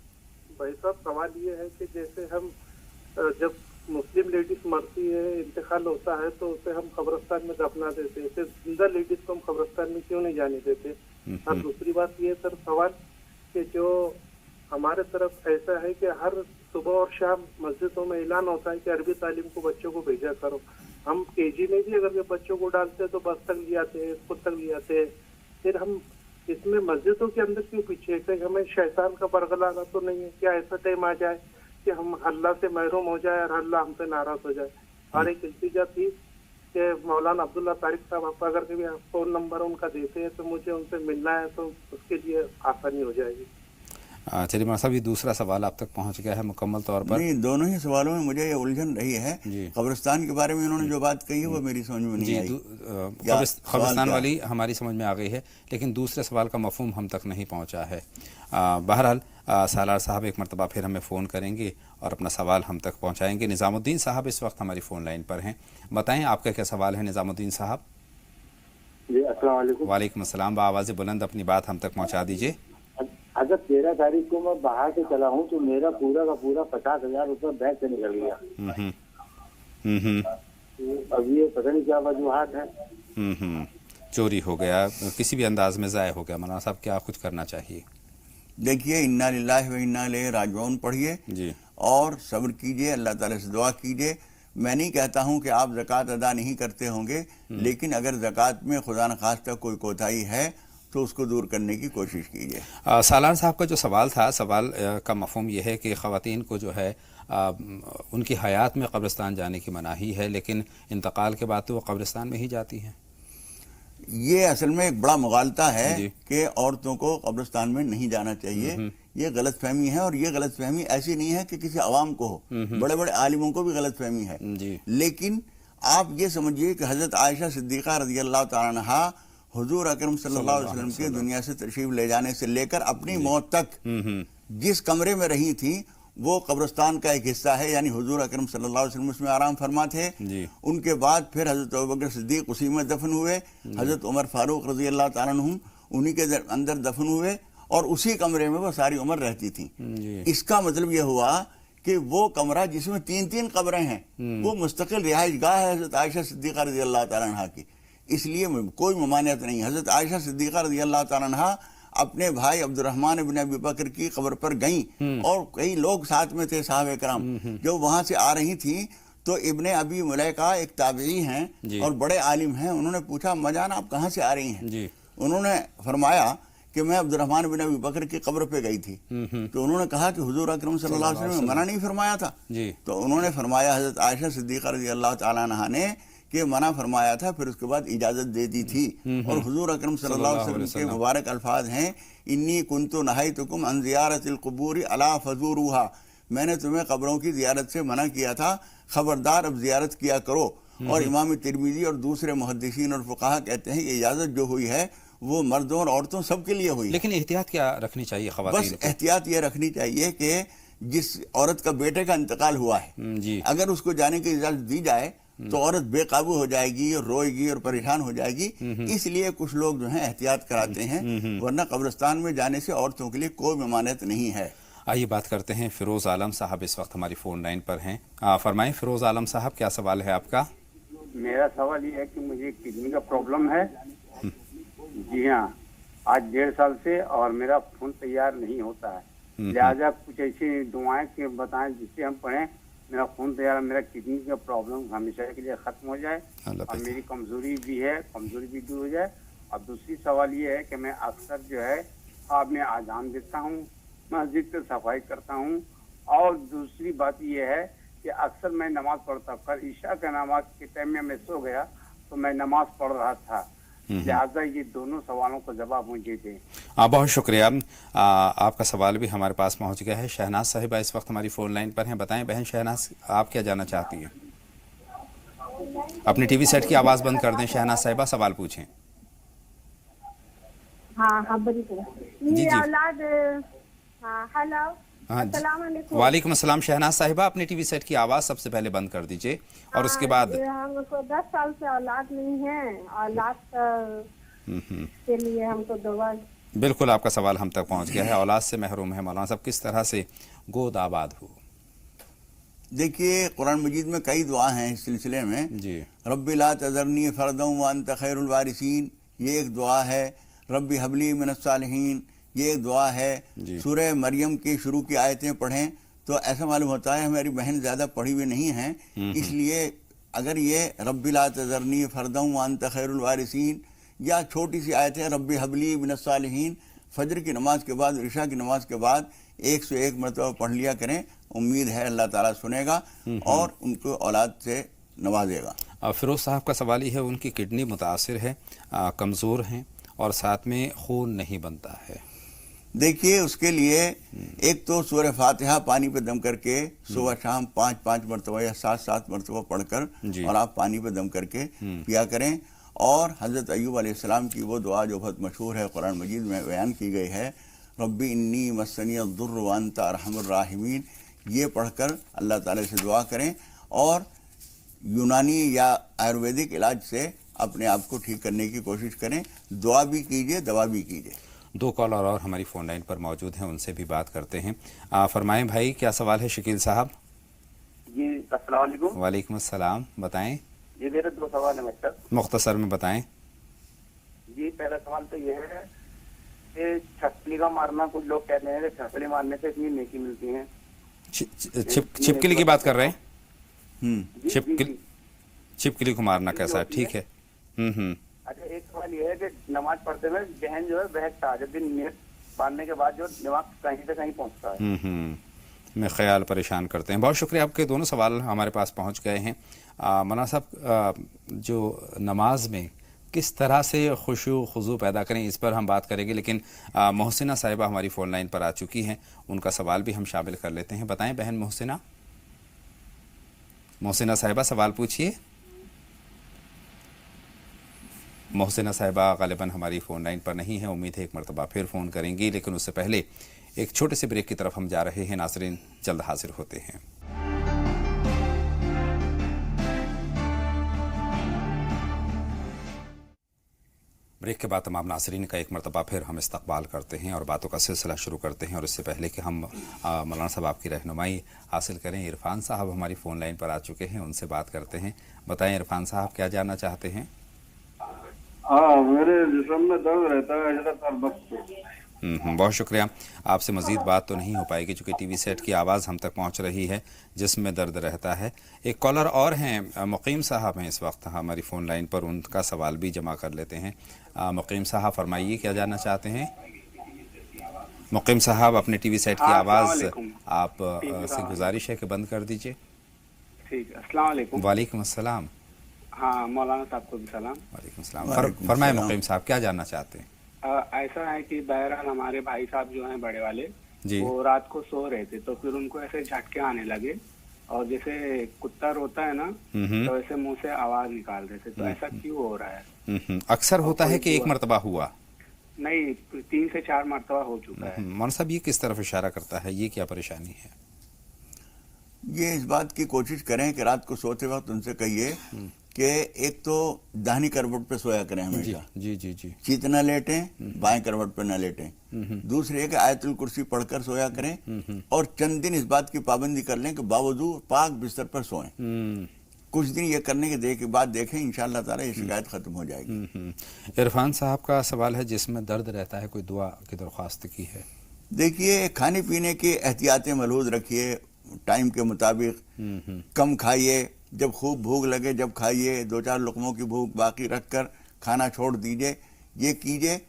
S7: भाई साहब, सवाल ये है कि जैसे हम जब मुस्लिम लेडीज मरती है, इंतकाल होता है, तो उसे हम कब्रिस्तान में दफना देते हैं, फिर जिंदा लेडीज को हम कब्रिस्तान में क्यों नहीं जाने देते? और दूसरी बात ये सर सवाल कि जो हमारे तरफ ऐसा है कि हर सुबह और शाम मस्जिदों में ऐलान होता है कि अरबी तालीम को बच्चों को भेजा करो। हम केजी में भी अगर बच्चों को डालते हैं तो बस तक ले आते हैं, स्कूल तक ले आते हैं, फिर हम इसमें मस्जिदों के अंदर क्यों पीछे? कहीं हमें शैतान का बरगलाना तो नहीं है? क्या ऐसा टाइम आ जाए कि हम अल्लाह से महरूम हो जाए और अल्लाह हमसे नाराज हो जाए। और एक इल्तिजा थी कि मौलाना अब्दुल्ला तारिक साहब आपका अगर कभी आप फ़ोन नंबर उनका देते हैं तो मुझे उनसे मिलना है, तो उसके लिए आसानी हो जाएगी।
S1: चलिए मौलाना साहब, ये दूसरा सवाल आप तक पहुंच गया है मुकम्मल तौर पर।
S2: नहीं, दोनों ही सवालों में मुझे ये उलझन रही है। कब्रिस्तान के बारे में उन्होंने जो बात कही है वो मेरी समझ में नहीं आई।
S1: कब्रिस्तान वाली हमारी समझ में आ गई है, लेकिन दूसरे सवाल का मफहूम हम तक नहीं पहुंचा है। बहरहाल सालार साहब एक मरतबा फिर हमें फ़ोन करेंगे और अपना सवाल हम तक पहुंचाएंगे। निज़ामुद्दीन साहब इस वक्त हमारी फ़ोन लाइन पर हैं, बताएं आपका क्या सवाल है निज़ामुद्दीन साहब।
S8: जी अस्सलाम वालेकुम।
S1: वालेकुम अस्सलाम। आवाज़ बुलंद अपनी बात हम तक पहुंचा दीजिए।
S8: अगर 13 तारीख को मैं बाहर से चला हूँ तो मेरा पूरा का पूरा 50,000 रुपये बैंक से निकल गया। अब ये पता नहीं क्या वजूहात है।
S1: चोरी हो गया, किसी भी अंदाज में ज़ाय हो गया, मौलाना साहब क्या कुछ करना चाहिए?
S2: देखिए, इन्ना लिल्लाहि व इन्ना इलैहि राजिऊन पढ़िए
S1: जी,
S2: और सब्र कीजिए, अल्लाह ताला से दुआ कीजिए। मैं नहीं कहता हूँ कि आप ज़कात अदा नहीं करते होंगे, लेकिन अगर ज़कात में खुदा न खास्ता कोई कोताही है तो उसको दूर करने की कोशिश कीजिए।
S1: सालार साहब का जो सवाल था, सवाल का मफहूम यह है कि ख़वातीन को जो है उनकी हयात में कब्रिस्तान जाने की मनाही है, लेकिन इंतकाल के बाद तो वो कब्रिस्तान में ही जाती हैं।
S2: ये असल में एक बड़ा मुगालता है कि औरतों को कब्रिस्तान में नहीं जाना चाहिए। ये गलत फहमी है, और ये गलत फहमी ऐसी नहीं है कि किसी अवाम को हो, बड़े बड़े आलिमों को भी गलत फहमी है। लेकिन आप ये समझिए कि हज़रत आयशा सिद्दीक़ा रज़ियल्लाहु तआला अन्हा हुजूर अकरम सल्लल्लाहु अलैहि वसल्लम के दुनिया से तशरीफ ले जाने से लेकर अपनी मौत तक जिस कमरे में रही थी वो कब्रिस्तान का एक हिस्सा है, यानी हुजूर अकरम सल्लल्लाहु अलैहि वसल्लम उसमें आराम फरमा थे। उनके बाद फिर हज़रत अबू बकर सिद्दीक उसी में दफन हुए, हज़रत उमर फारूक रज़ियल्लाहु तआला अन्हुम उन्हीं के अंदर दफन हुए, और उसी कमरे में वो सारी उम्र रहती थी। इसका मतलब ये हुआ कि वो कमरा जिसमें 3-3 कब्रें हैं वो मुस्तकिल रिहाइश गाह है हज़रत आयशा सिद्दीक़ा रज़ियल्लाहु तआला अन्हा की। इसलिए कोई ममानियत नहीं। हज़रत आयशा सिद्दीक़ा रज़ियल्लाहु तआला अन्हा अपने भाई अब्दुर्रहमान इब्न अबी बकर की कब्र पर गईं, और कई लोग साथ में थे साहबे कराम। जब वहां से आ रही थी तो इब्ने अबी मुलैका एक ताबई हैं और बड़े आलिम हैं, उन्होंने पूछा, मजान आप कहाँ से आ रही हैं? उन्होंने फरमाया कि मैं अब्दुर्रहमान बिन अबी बकर की कब्र पे गई थी। तो उन्होंने कहा कि हुजूर अकरम सल्लल्लाहु अलैहि वसल्लम ने मना नहीं फरमाया था? तो उन्होंने फरमाया, हज़रत आयशा सिद्दीक़ा रज़ियल्लाहु तआला अन्हा ने कि मना फरमाया था, फिर उसके बाद इजाज़त दे दी थी। और हुजूर अकरम सल्लल्लाहु अलैहि वसल्लम के मुबारक अल्फाज हैं, इन्नी कुन्तु नहायतुकुम अन ज़ियारतिल क़ुबूर अला फ़ज़ूरूहा, मैंने तुम्हें कब्रों की ज़ियारत से मना किया था, खबरदार अब ज़ियारत किया करो। और इमाम तिरमिज़ी और दूसरे मुहद्दिसीन और फ़ुक़हा कहते हैं कि इजाज़त जो हुई है वो मर्दों और औरतों सबके लिए हुई।
S1: लेकिन एहतियात क्या रखनी चाहिए ख़वातीन?
S2: बस एहतियात ये रखनी चाहिए कि जिस औरत का बेटे का इंतकाल हुआ है, अगर उसको जाने की इजाज़त दी जाए तो औरत बेकाबू हो जाएगी और रोएगी और परेशान हो जाएगी। इसलिए कुछ लोग जो हैं एहतियात कराते हैं, वरना कब्रिस्तान में जाने से औरतों के लिए कोई ममानियत नहीं है।
S1: आइए बात करते हैं, फिरोज़ आलम साहब इस वक्त हमारी फ़ोन लाइन पर हैं। फरमाएं फिरोज़ आलम साहब, क्या सवाल है आपका?
S8: मेरा सवाल ये है कि मुझे किडनी का प्रॉब्लम है। जी हाँ, आज 1.5 साल से, और मेरा खून तैयार नहीं होता है। लिहाजा कुछ ऐसी दुआएं कि बताएं जिससे हम पढ़ें, मेरा खून तैयार, मेरा किडनी का प्रॉब्लम हमेशा के लिए खत्म हो जाए, और मेरी कमजोरी भी है, कमजोरी भी दूर हो जाए। और दूसरी सवाल ये है कि मैं अक्सर जो है ख्वाब में आजान देता हूँ, मस्जिद से सफाई करता हूँ, और दूसरी बात ये है कि अक्सर मैं नमाज पढ़ता हूँ। कल ईशा का नमाज के टाइम में मैं सो गया तो मैं नमाज पढ़ रहा था। लिहाजा ये दोनों सवालों का जवाब मुझे दें।
S1: बहुत शुक्रिया। आपका सवाल भी हमारे पास पहुंच गया है। शहनाज साहिबा इस वक्त हमारी फ़ोन लाइन पर हैं। बताएं बहन शहनाज, आप क्या जानना चाहती हैं? अपनी टीवी सेट की आवाज़ बंद कर दें शहनाज साहिबा, सवाल पूछें।
S3: हाँ
S1: जी
S3: औलाद। हेलो,
S1: वालेकुम अस्सलाम। शहनाज साहिबा, अपनी टीवी सेट की आवाज़ सबसे पहले बंद कर दीजिए, और उसके बाद
S3: हमको 10 साल से औलाद नहीं है, औलाद के लिए हमको दुआ।
S1: बिल्कुल, आपका सवाल हम तक पहुंच गया है। औलाद से महरूम है मौलाना साहब, किस तरह से गोद आबाद हो?
S2: देखिए, कुरान मजीद में कई दुआ हैं इस सिलसिले में
S1: जी।
S2: रब्बी ला तज़रनी फ़र्दन व अंत खैरुल वारिसीन, ये एक दुआ है। रब्बी हबली मिनस सालिहीन, ये एक दुआ है। सूरह मरियम की शुरू की आयतें पढ़ें तो ऐसा मालूम होता है हमारी बहन ज़्यादा पढ़ी हुई नहीं हैं, इसलिए अगर ये रब्बी ला तज़रनी फ़र्दन व अंत खैरुल वारिसीन, या छोटी सी आयत है रब्बी हबली मिनस सालिहीन, फजर की नमाज के बाद, इशा की नमाज के बाद 101 मरतबा पढ़ लिया करें उम्मीद है अल्लाह ताला सुनेगा और उनको औलाद से नवाजेगा।
S1: फिरोज साहब का सवाल ये है, उनकी किडनी मुतासिर है, कमज़ोर हैं और साथ में खून नहीं बनता है।
S2: देखिए उसके लिए एक तो सूरह फातिहा पानी पे दम करके सुबह शाम 5-5 मरतबा या 7-7 मरतबा पढ़कर और आप पानी पे दम करके पिया करें। और हज़रत अय्यूब अलैहिस्सलाम की वो दुआ जो बहुत मशहूर है, कुरान मजीद में बयान की गई है, रब्बी इन्नी मस्सनी अद्दुर्र व अंता अरहमुर राहिमीन, ये पढ़कर अल्लाह ताला से दुआ करें और यूनानी या आयुर्वेदिक इलाज से अपने आप को ठीक करने की कोशिश करें। दुआ भी कीजिए, दवा भी कीजिए।
S1: 2 कॉलर और हमारी फ़ोन लाइन पर मौजूद हैं, उनसे भी बात करते हैं। फरमाएं भाई, क्या सवाल है शकील साहब?
S9: जी अस्सलाम वालेकुम।
S1: वालेकुम अस्सलाम, बताएं।
S9: जी मेरे 2 सवाल है मतलब,
S1: मुख्तसर में बताएं।
S9: जी पहला सवाल तो ये है कि छपकली का मारना, कुछ लोग कहते हैं कि छपकली मारने से इतनी नेकी मिलती है।
S1: छिपकली की बात कर रहे हैं?
S9: जी,
S1: छिपकली को मारना कैसा है? ठीक है।
S9: अच्छा, एक सवाल ये है कि नमाज पढ़ते हुए जहन जो है बहकता है, जब दिन नियत बांधने के बाद जो दिमाग कहीं से कहीं पहुंचता है,
S1: में ख्याल परेशान करते हैं। बहुत शुक्रिया, आपके दोनों सवाल हमारे पास पहुंच गए हैं। मौलाना साहब, जो नमाज में किस तरह से खुशू खुजू पैदा करें, इस पर हम बात करेंगे, लेकिन मोहसिना साहिबा हमारी फ़ोन लाइन पर आ चुकी हैं, उनका सवाल भी हम शामिल कर लेते हैं। बताएं बहन मोहसिना। मोहसिना साहिबा सवाल पूछिए। मोहसिना साहिबा गालिबन हमारी फ़ोन लाइन पर नहीं है, उम्मीद है एक मरतबा फिर फ़ोन करेंगी, लेकिन उससे पहले एक छोटे से ब्रेक की तरफ हम जा रहे हैं। नाज़रीन, जल्द हाजिर होते हैं। ब्रेक के बाद तमाम नाज़रीन का एक मरतबा फिर हम इस्तकबाल करते हैं और बातों का सिलसिला शुरू करते हैं। और इससे पहले कि हम मौलाना साहब आपकी रहनुमाई हासिल करें, इरफान साहब हमारी फ़ोन लाइन पर आ चुके हैं, उनसे बात करते हैं। बताएं इरफान साहब, क्या जानना चाहते हैं?
S7: मेरे जिस्म में दर्द रहता है हज़रत हर वक्त।
S1: बहुत शुक्रिया। आपसे मज़ीद बात तो नहीं हो पाएगी चूँकि टीवी सेट की आवाज़ हम तक पहुँच रही है जिसमें दर्द रहता है। एक कॉलर और हैं, मुकीम साहब हैं इस वक्त हमारी फ़ोन लाइन पर, उनका सवाल भी जमा कर लेते हैं। मुकीम साहब फरमाइए, क्या जानना चाहते हैं? मुकीम साहब, अपने टीवी सेट की आवाज़ आप से गुजारिश है कि बंद कर दीजिए।
S10: ठीक है, अस्सलाम वालेकुम।
S1: वालेकुम अस्सलाम।
S10: हाँ, मौलाना साहब को भी सलाम।
S1: वालेकुम अस्सलाम। फरमाए मुकीम साहब, क्या जानना चाहते हैं?
S10: ऐसा है कि बहरहाल हमारे भाई साहब जो हैं बड़े वाले
S1: जी,
S10: वो रात को सो रहे थे तो फिर उनको ऐसे झटके आने लगे और जैसे कुत्ता रोता है ना तो ऐसे मुंह से आवाज निकाल रहे थे। तो ऐसा क्यों हो रहा है?
S1: अक्सर होता है कि एक मरतबा हुआ?
S10: नहीं, 3 से 4 मरतबा हो चुका है।
S1: मौलाना साहब, ये किस तरफ इशारा करता है? ये क्या परेशानी है?
S2: ये इस बात की कोशिश करें कि रात को सोते वक्त उनसे कहिए कि एक तो दाहिनी करवट पे सोया करें हमेशा।
S1: जी जी जी।
S2: चित न लेटें, बाएं करवट पे न लेटें। दूसरी है कि आयतुल कुर्सी पढ़कर सोया करें और चंद दिन इस बात की पाबंदी कर लें कि बावजूद पाक बिस्तर पर सोएं। कुछ दिन ये करने के बाद देखें, इंशाअल्लाह ताला ये शिकायत खत्म हो जाएगी।
S1: इरफान साहब का सवाल है, जिसमें दर्द रहता है, कोई दुआ की दरख्वास्त की है।
S2: देखिए, खाने पीने की एहतियातें मलहूज रखिए, टाइम के मुताबिक कम खाइए, जब खूब भूख लगे जब खाइए, 2-4 लुकमों की भूख बाकी रखकर खाना छोड़ दीजिए, ये कीजिए।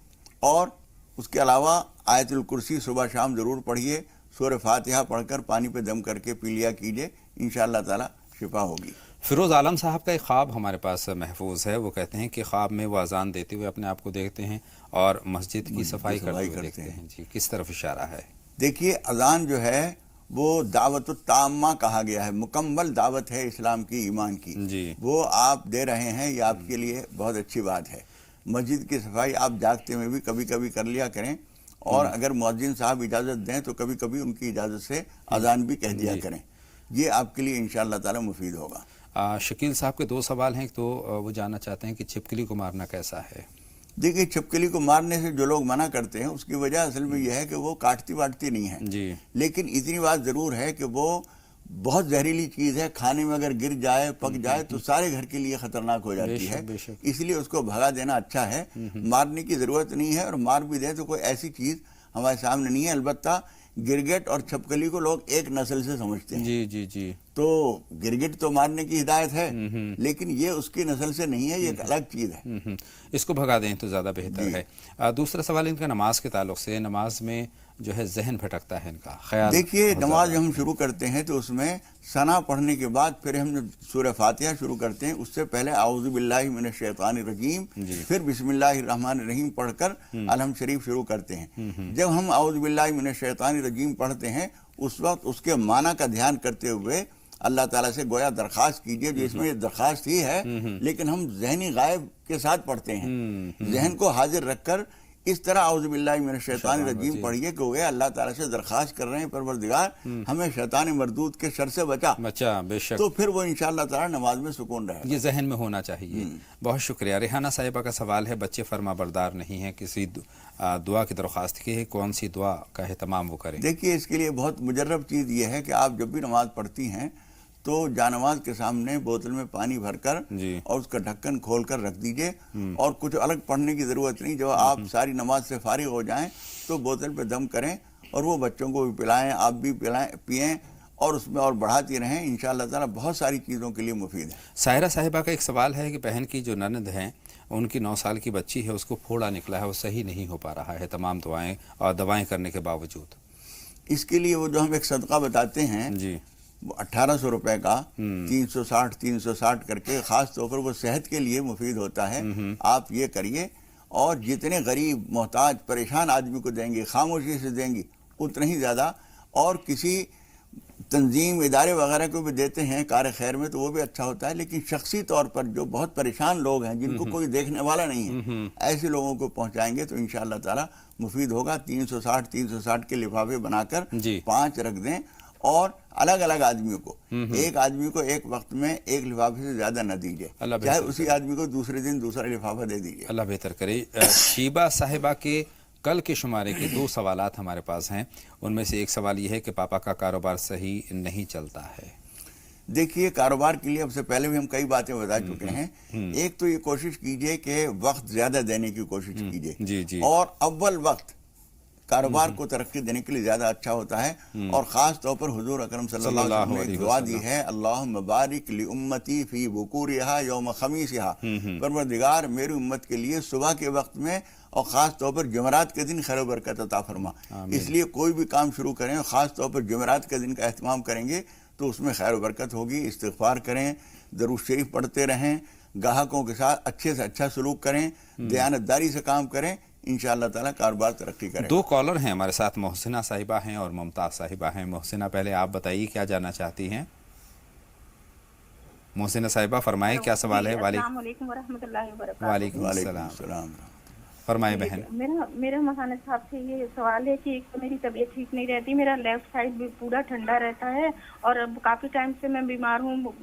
S2: और उसके अलावा आयतुल कुर्सी सुबह शाम ज़रूर पढ़िए, सूरह फातिहा पढ़कर पानी पे दम करके पी लिया कीजिए, इंशाअल्लाह ताला शिफा होगी।
S1: फिरोज़ आलम साहब का एक ख्वाब हमारे पास महफूज है। वो कहते हैं कि ख्वाब में वो अजान देते हुए अपने आप को देखते हैं और मस्जिद की सफाई करते हुए देखते हैं। जी, किस तरफ इशारा है?
S2: देखिए, अजान जो है वो दावत ताम्मा कहा गया है, मुकम्मल दावत है इस्लाम की, ईमान की
S1: जी।
S2: वो आप दे रहे हैं, ये आपके लिए बहुत अच्छी बात है। मस्जिद की सफाई आप जागते में भी कभी कभी कर लिया करें और अगर मुअज्जिन साहब इजाज़त दें तो कभी कभी उनकी इजाज़त से अजान भी कह दिया करें, ये आपके लिए इंशाअल्लाह ताला मुफीद होगा।
S1: शकील साहब के 2 सवाल हैं। तो वो जानना चाहते हैं कि छिपकली को मारना कैसा है?
S2: देखिए, छिपकली को मारने से जो लोग मना करते हैं उसकी वजह असल में यह है कि वो काटती वाटती नहीं है
S1: जी।
S2: लेकिन इतनी बात ज़रूर है कि वो बहुत जहरीली चीज़ है, खाने में अगर गिर जाए पक जाए तो सारे घर के लिए ख़तरनाक हो जाती है। इसलिए उसको भगा देना अच्छा है, मारने की ज़रूरत नहीं है। और मार भी दे तो कोई ऐसी चीज़ हमारे सामने नहीं है। अलबत्ता गिरगिट और छपकली को लोग एक नस्ल से समझते हैं।
S1: जी जी जी।
S2: तो गिरगिट तो मारने की हिदायत है, लेकिन ये उसकी नस्ल से नहीं है, ये एक अलग चीज है।
S1: इसको भगा दें तो ज़्यादा बेहतर है। दूसरा सवाल इनका नमाज के ताल्लुक से, नमाज में जो है जहन भटकता है इनका ख्याल।
S2: देखिए, नमाज हम शुरू करते हैं तो उसमें सना पढ़ने के बाद फिर हम जब सूरह फातिहा शुरू करते हैं उससे पहले आऊज़ु बिल्लाहि मिनश शैतानिर रजीम, फिर बिस्मिल्लाहिर रहमानिर रहीम पढ़कर अलहम शरीफ शुरू करते हैं। जब हम आऊज़ु बिल्लाहि मिनश शैतानिर रजीम पढ़ते हैं उस वक्त उसके माना का ध्यान करते हुए अल्लाह ताला से गोया दरख्वास्त कीजिए, जो इसमें ये दरख्वास्त ही है, लेकिन हम ज़हनी गायब के साथ पढ़ते हैं। जहन को हाजिर रखकर इस तरह आऊज़ु बिल्लाहि मिनश शैतानिर रजीम पढ़िए कि वो अल्लाह ताला से दरख्वास्त कर रहे हैं, परवरदिगार हमें शैतान मरदूद के शर से बचा
S1: बेशक।
S2: तो फिर वो इंशाअल्लाह ताला नमाज में सुकून रहेगा।
S1: ये जहन में होना चाहिए। बहुत शुक्रिया। रेहाना साहिबा का सवाल है, बच्चे फर्मा बरदार नहीं है, किसी दुआ की दरख्वास्त की है, कौन सी दुआ का एहतमाम वो करें?
S2: देखिए, इसके लिए बहुत मुजर्रब चीज़ ये है कि आप जब भी नमाज पढ़ती हैं तो जानमाज के सामने बोतल में पानी भरकर और उसका ढक्कन खोलकर रख दीजिए, और कुछ अलग पढ़ने की ज़रूरत नहीं। जब आप सारी नमाज से फारिग हो जाएं तो बोतल पे दम करें और वो बच्चों को भी पिलाएं, आप भी पिएं, और उसमें और बढ़ाती रहें। इंशाअल्लाह ताला बहुत सारी चीज़ों के लिए मुफीद है।
S1: साहिरा साहिबा का एक सवाल है कि बहन की जो ननद हैं उनकी 9 साल की बच्ची है, उसको फोड़ा निकला है, वो सही नहीं हो पा रहा है तमाम दुआएं और दवाएं करने के बावजूद।
S2: इसके लिए वो जो हम एक सदका बताते हैं जी, 1800 रुपए का 360 करके, ख़ास तौर पर वो सेहत के लिए मुफीद होता है। आप ये करिए, और जितने गरीब मोहताज परेशान आदमी को देंगे, खामोशी से देंगी, उतना ही ज़्यादा, और किसी तंजीम इदारे वगैरह को भी देते हैं कार खैर में तो वो भी अच्छा होता है। लेकिन शख्सी तौर पर जो बहुत परेशान लोग हैं, जिनको कोई देखने वाला नहीं है, ऐसे लोगों को पहुंचाएंगे तो इंशाअल्लाह ताला मुफीद होगा। 360 के लिफाफे बनाकर 5 रख दें, और अलग अलग आदमियों को, एक आदमी को एक वक्त में एक लिफाफे से ज्यादा न दीजिए, चाहे उसी आदमी को दूसरे दिन दूसरा लिफाफा दे दीजिए।
S1: अल्लाह बेहतर करे। शीबा साहिबा के कल के शुमारे के 2 सवालात हमारे पास हैं। उनमें से एक सवाल यह है कि पापा का कारोबार सही नहीं चलता है।
S2: देखिए, कारोबार के लिए अब से पहले भी हम कई बातें बता चुके हैं। एक तो ये कोशिश कीजिए कि वक्त ज्यादा देने की कोशिश कीजिए, और अव्वल वक्त कारोबार को तरक्की देने के लिए ज्यादा अच्छा होता है। और खास तौर पर हुजूर अकरम सल्लल्लाहु अलैहि वसल्लम ने दुआ दी है, अल्लाहुम्मा बारिक ली उम्मती फी बुकूरिहा यौम खमीसिहा, परवरदिगार मेरी उम्मत के लिए सुबह के वक्त में और ख़ास तौर पर जुमेरात के दिन खैर बरकत अता फरमा। इसलिए कोई भी काम शुरू करें और ख़ास तौर पर जुमेरात के दिन का एहतमाम करेंगे तो उसमें खैर बरकत होगी। इस्तिग़फ़ार करें, दरूद शरीफ पढ़ते रहें, ग्राहकों के साथ अच्छे से अच्छा सलूक करें, दयानतदारी से काम करें, इंशाअल्लाह ताला कारोबार तरक्की करें।
S1: 2 कॉलर हैं हमारे साथ, मोहसिना साहिबा हैं और मुमताज़ साहिबा हैं। मोहसिना, पहले आप बताइए क्या जानना चाहती हैं? मोहसिना साहिबा फरमाएं, क्या सवाल है? वालेकुम अस्सलाम, फरमाए बहन।
S11: मेरा मौलाना साहब से ये सवाल है कि एक तो मेरी तबीयत ठीक नहीं रहती, मेरा लेफ्ट साइड भी पूरा ठंडा रहता है, और अब काफी टाइम से मैं बीमार हूँ,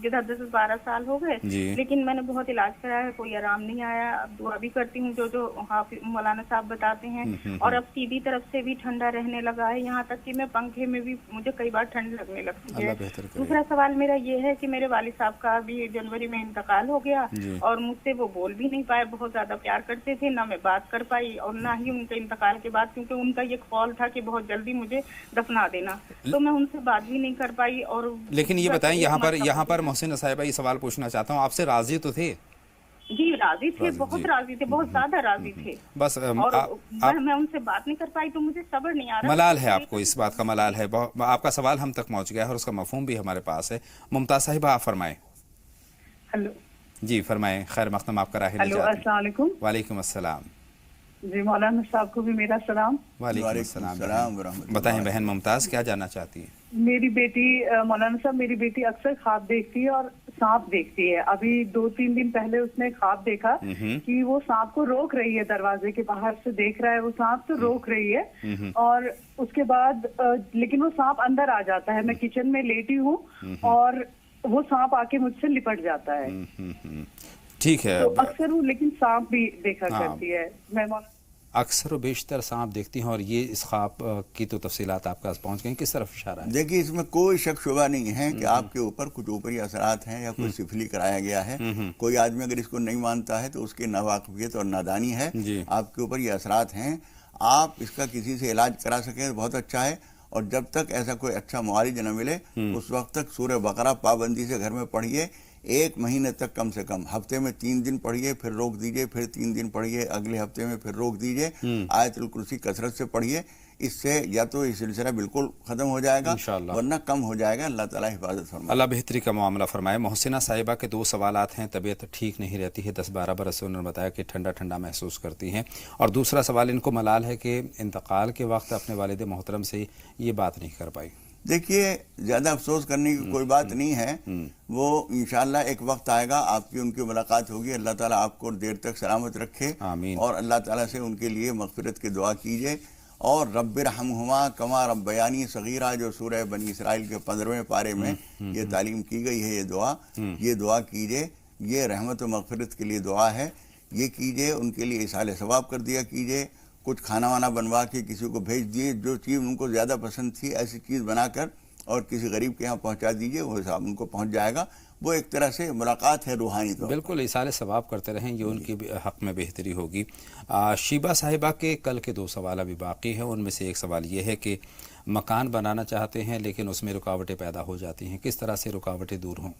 S11: 10-12 साल हो गए, लेकिन मैंने बहुत इलाज कराया है, कोई आराम नहीं आया। अब दुआ भी करती हूँ जो मौलाना साहब बताते हैं, और अब सीधी तरफ से भी ठंडा रहने लगा है, यहाँ तक कि मैं पंखे में भी मुझे कई बार ठंड लगने लगती है। दूसरा सवाल मेरा ये है कि मेरे वालिद साहब का अभी जनवरी में इंतकाल हो गया, और मुझसे वो बोल भी नहीं पाए, बहुत ज्यादा प्यार करते थे, ना मैं बात कर पाई, और ना ही उनके इंतकाल के बाद, क्योंकि उनका ये कॉल था कि बहुत जल्दी मुझे दफना देना, तो मैं उनसे बात भी नहीं कर पाई। और
S1: लेकिन ये बताएं, यहाँ पर मोहसिना साहिबा ये सवाल पूछना चाहता हूँ, आपसे राजी तो थे?
S11: जी राजी थे, बहुत राजी थे, बहुत ज्यादा राजी थे,
S1: बस
S11: मैं उनसे बात नहीं कर पाई, तो मुझे सब्र नहीं आ रहा।
S1: मलाल है आपको, इस बात का मलाल है। आपका सवाल हम तक पहुँच गया है और उसका मफहूम भी हमारे पास है। मुमताज साहिबा आप फरमाएं।
S12: हेलो
S1: जी फरमाएं, खैर मक़दम आपका राह।
S12: अस्सलाम वालेकुम।
S1: वालेकुम अस्सलाम
S12: जी, मौलाना साहब को भी मेरा सलाम।
S1: वालेकुम अस्सलाम। बताएं बहन मुमताज, क्या जानना चाहती है?
S12: मेरी बेटी मौलाना साहब, मेरी बेटी अक्सर ख्वाब देखती है और सांप देखती है। अभी 2-3 दिन पहले उसने ख्वाब देखा कि वो सांप को रोक रही है, दरवाजे के बाहर से देख रहा है वो सांप, तो रोक रही है, और उसके बाद लेकिन वो सांप अंदर आ जाता है। मैं किचन में लेटी हूँ और वो सांप आके मुझसे लिपट जाता है।
S1: ठीक है,
S12: तो अक्सर वो लेकिन सांप भी देखा करती है। मैं
S1: अक्सर व बेशतर सांप देखती हैं, और ये इस ख्वाब की तो तफसीलात आपके पास पहुंच गई, किस तरफ इशारा है?
S2: देखिए, इसमें कोई शक शुबा नहीं है कि आपके ऊपर कुछ ऊपरी असरात हैं या कोई सिफली कराया गया है। कोई आदमी अगर इसको नहीं मानता है तो उसकी नावाकिफियत और नादानी है। आपके ऊपर ये असरात हैं, आप इसका किसी से इलाज करा सकें तो बहुत अच्छा है। اور جب تک ایسا کوئی اچھا معالج نہ ملے اس وقت تک سورہ بقرہ پابندی سے گھر میں پڑھیے، 1 مہینے تک کم سے کم، ہفتے میں 3 دن پڑھیے، پھر روک دیجئے، پھر 3 دن پڑھیے، اگلے ہفتے میں پھر روک دیجئے، آیت الکرسی کثرت سے پڑھیے. اس سے یا تو یہ سلسلہ بالکل ختم ہو جائے گا ورنہ کم ہو جائے گا. اللہ تعالیٰ حفاظت فرمائے.
S1: اللہ بہتری کا معاملہ فرمائے. محسنہ صاحبہ کے 2 سوالات ہیں. طبیعت ٹھیک نہیں رہتی ہے، 10-12 برس سے انہوں نے بتایا کہ ٹھنڈا ٹھنڈا محسوس کرتی ہیں، اور دوسرا سوال ان کو ملال ہے کہ انتقال کے وقت اپنے والد محترم سے یہ بات نہیں کر پائی.
S2: دیکھیے زیادہ افسوس کرنے کی کوئی بات نہیں ہے، وہ انشاءاللہ ایک وقت آئے گا آپ کی ان کی ملاقات ہوگی. اللہ تعالیٰ آپ کو دیر تک سلامت رکھے،
S1: آمین.
S2: اور اللہ تعالیٰ سے ان کے لیے مغفرت کی دعا کیجیے. اور رب ارحمہما کما ربیانی صغیرہ جو سورہ بنی اسرائیل کے 15ویں پارے میں یہ تعلیم کی گئی ہے، یہ دعا کیجیے. یہ رحمت و مغفرت کے لیے دعا ہے، یہ کیجیے. ان کے لیے ایصال ثواب کر دیا کیجیے. کچھ کھانا وانا بنوا کے کسی کو بھیج دیے، جو چیز ان کو زیادہ پسند تھی ایسی چیز بنا کر اور کسی غریب کے یہاں پہنچا دیجیے، وہ حساب ان کو پہنچ جائے گا. وہ ایک طرح سے ملاقات ہے روحانی طور.
S1: بالکل ایصال ثواب کرتے رہیں، یہ ان کے حق میں بہتری ہوگی. شیبہ صاحبہ کے کل کے 2 سوال ابھی باقی ہیں. ان میں سے ایک سوال یہ ہے کہ مکان بنانا چاہتے ہیں لیکن اس میں رکاوٹیں پیدا ہو جاتی ہیں، کس طرح سے رکاوٹیں دور ہوں؟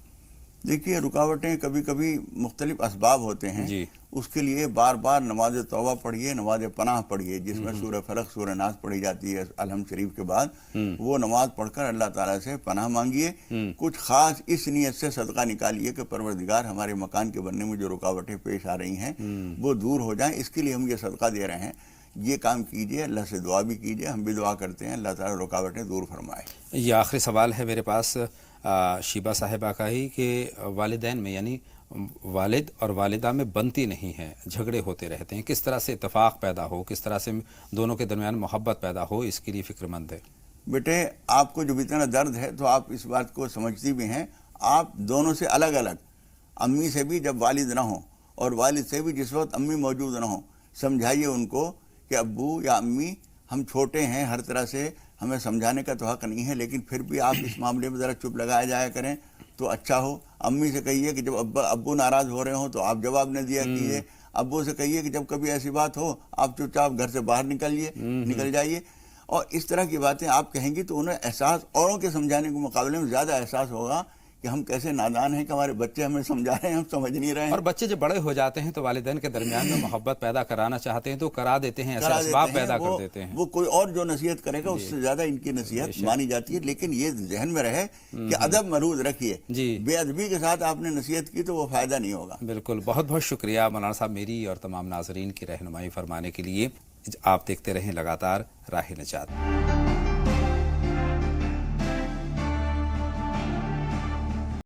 S2: دیکھیے رکاوٹیں کبھی کبھی مختلف اسباب ہوتے ہیں.
S1: جی.
S2: اس کے لیے بار بار نماز توبہ پڑھیے، نماز پناہ پڑھیے، جس میں سورہ فلق سورہ ناس پڑھی جاتی ہے الحمد شریف کے بعد. وہ نماز پڑھ کر اللہ تعالیٰ سے پناہ مانگیے. کچھ خاص اس نیت سے صدقہ نکالیے کہ پروردگار ہمارے مکان کے بننے میں جو رکاوٹیں پیش آ رہی ہیں وہ دور ہو جائیں. اس کے لیے ہم یہ صدقہ دے رہے ہیں. یہ کام کیجیے، اللہ سے دعا بھی کیجیے. ہم بھی دعا کرتے ہیں اللہ تعالیٰ رکاوٹیں دور فرمائے.
S1: یہ آخری سوال ہے میرے پاس شیبہ صاحبہ کا ہی کہ والدین میں یعنی والد اور والدہ میں بنتی نہیں ہے، جھگڑے ہوتے رہتے ہیں، کس طرح سے اتفاق پیدا ہو، کس طرح سے دونوں کے درمیان محبت پیدا ہو، اس کے لیے فکر مند ہے.
S2: بیٹے آپ کو جب اتنا درد ہے تو آپ اس بات کو سمجھتی بھی ہیں. آپ دونوں سے الگ الگ، امی سے بھی جب والد نہ ہوں اور والد سے بھی جس وقت امی موجود نہ ہوں، سمجھائیے ان کو کہ ابو یا امی ہم چھوٹے ہیں، ہر طرح سے ہمیں سمجھانے کا تو حق نہیں ہے، لیکن پھر بھی آپ اس معاملے میں ذرا چپ لگائے جایا کریں تو اچھا ہو. امی سے کہیے کہ جب ابو ناراض ہو رہے ہوں تو آپ جواب نہ دیا کیجیے. ابو سے کہیے کہ جب کبھی ایسی بات ہو آپ چپ چاپ گھر سے باہر نکل جائیے. اور اس طرح کی باتیں آپ کہیں گی تو انہیں احساس اوروں کے سمجھانے کے مقابلے میں زیادہ احساس ہوگا کہ ہم کیسے نادان ہیں کہ ہمارے بچے ہمیں سمجھا رہے ہیں، ہم سمجھ نہیں رہے ہیں.
S1: اور بچے جب بڑے ہو جاتے ہیں تو والدین کے درمیان میں محبت پیدا کرانا چاہتے ہیں تو کرا دیتے ہیں، ایسے اسباب پیدا کر دیتے ہیں.
S2: وہ کوئی اور جو نصیحت کرے گا اس سے زیادہ ان کی نصیحت مانی جاتی ہے. لیکن یہ ذہن میں رہے کہ ادب مرحوظ رکھیے. بے ادبی کے ساتھ آپ نے نصیحت کی تو وہ فائدہ نہیں ہوگا.
S1: بالکل. بہت بہت شکریہ مولانا صاحب میری اور تمام ناظرین کی رہنمائی فرمانے کے لیے. آپ دیکھتے رہیں لگاتار راہ نجات.